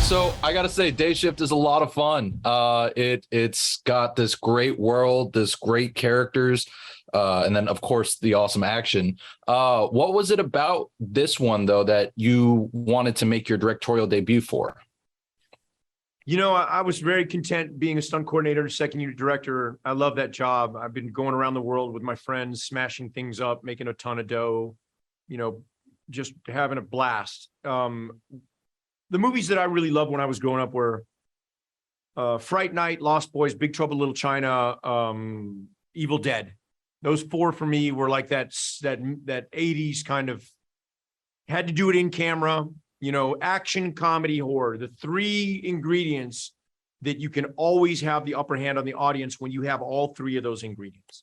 So I gotta say, Day Shift is a lot of fun. It's got this great world, this great characters, and then of course the awesome action. What was it about this one though that you wanted to make your directorial debut for? You know, I was very content being a stunt coordinator, second unit director. I love that job. I've been going around the world with my friends, smashing things up, making a ton of dough, you know, just having a blast. The movies that I really loved when I was growing up were Fright Night, Lost Boys, Big Trouble in Little China, Evil Dead. Those four for me were like that 80s kind of, had to do it in camera, you know, action, comedy, horror, the three ingredients that you can always have the upper hand on the audience when you have all three of those ingredients.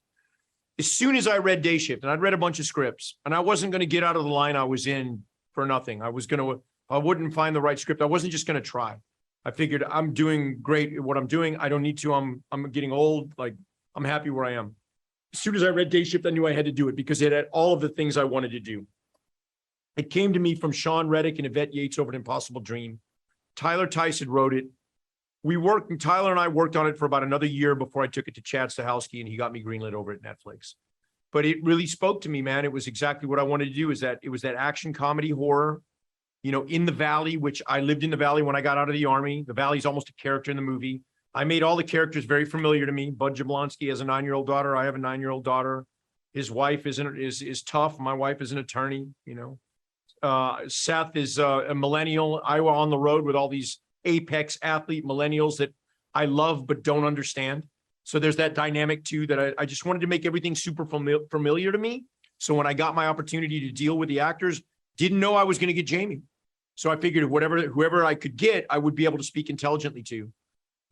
As soon as I read Day Shift, and I'd read a bunch of scripts, and I wasn't going to get out of the line I was in for nothing. I wouldn't find the right script. I wasn't just going to try. I figured I'm doing great at what I'm doing. I don't need to. I'm getting old. Like, I'm happy where I am. As soon as I read Day Shift, I knew I had to do it because it had all of the things I wanted to do. It came to me from Sean Reddick and Yvette Yates over at Impossible Dream. Tyler Tice had wrote it. Tyler and I worked on it for about another year before I took it to Chad Stahelski, and he got me greenlit over at Netflix. But it really spoke to me, man. It was exactly what I wanted to do. It was that action comedy horror, you know, in the Valley, which I lived in the Valley when I got out of the Army. The Valley's almost a character in the movie. I made all the characters very familiar to me. Bud Jablonski has a 9-year-old daughter. I have a 9-year-old daughter. His wife is tough. My wife is an attorney, you know. Seth is a millennial. I was on the road with all these apex athlete millennials that I love but don't understand. So there's that dynamic too that I just wanted to make everything super familiar to me. So when I got my opportunity to deal with the actors, didn't know I was going to get Jamie. So I figured whoever I could get, I would be able to speak intelligently to.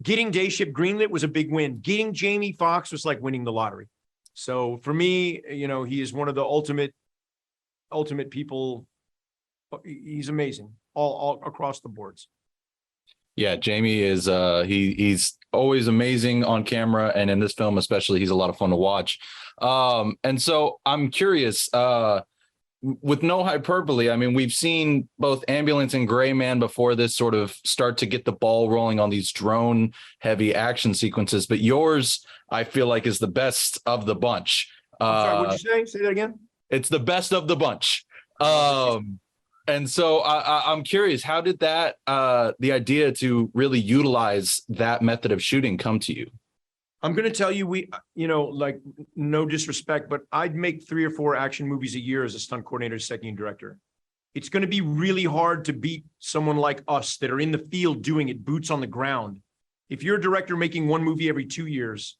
Getting Day Shift greenlit was a big win. Getting Jamie Foxx was like winning the lottery. So for me, you know, he is one of the ultimate people. He's amazing all across the boards. Yeah, Jamie is he's always amazing on camera, and in this film especially, he's a lot of fun to watch. And so I'm curious, with no hyperbole, I mean, we've seen both Ambulance and Gray Man before this sort of start to get the ball rolling on these drone heavy action sequences, but yours, I feel like, is the best of the bunch. I'm sorry, what'd you say? Say that again. It's the best of the bunch. And so I'm curious, how did that the idea to really utilize that method of shooting come to you? I'm going to tell you, like, no disrespect, but I'd make 3 or 4 action movies a year as a stunt coordinator, second unit director. It's going to be really hard to beat someone like us that are in the field doing it, boots on the ground. If you're a director making 1 movie every 2 years,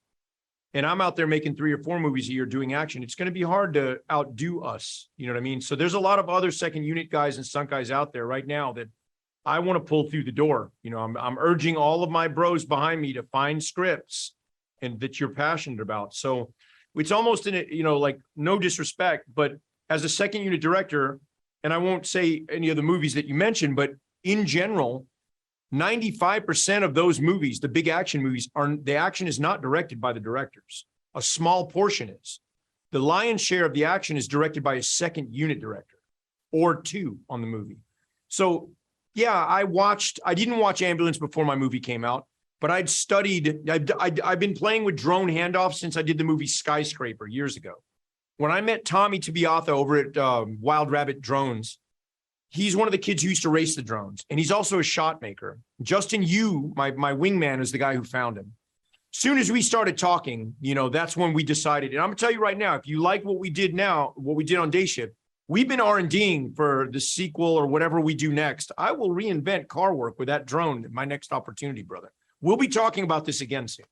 and I'm out there making 3 or 4 movies a year doing action, it's going to be hard to outdo us. You know what I mean? So there's a lot of other second unit guys and stunt guys out there right now that I want to pull through the door. You know, I'm urging all of my bros behind me to find scripts and that you're passionate about. So it's almost in it, you know, like, no disrespect, but as a second unit director, and I won't say any of the movies that you mentioned, but in general, 95% of those movies, the big action movies, the action is not directed by the directors. A small portion is. The lion's share of the action is directed by a second unit director or 2 on the movie. So yeah, I didn't watch Ambulance before my movie came out, but I've been playing with drone handoffs since I did the movie Skyscraper years ago. When I met Tommy Tabiatha over at Wild Rabbit Drones, he's one of the kids who used to race the drones, and he's also a shot maker. Justin Yu, my wingman, is the guy who found him. Soon as we started talking, you know, that's when we decided, and I'm gonna tell you right now, if you like what we did on Day Shift, we've been R&Ding for the sequel or whatever we do next. I will reinvent car work with that drone at my next opportunity, brother. We'll be talking about this again soon.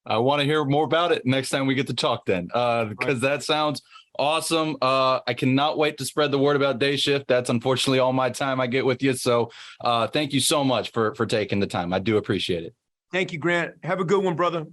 I want to hear more about it next time we get to talk then, because that sounds awesome. I cannot wait to spread the word about Day Shift. That's unfortunately all my time I get with you. So thank you so much for taking the time. I do appreciate it. Thank you, Grant. Have a good one, brother.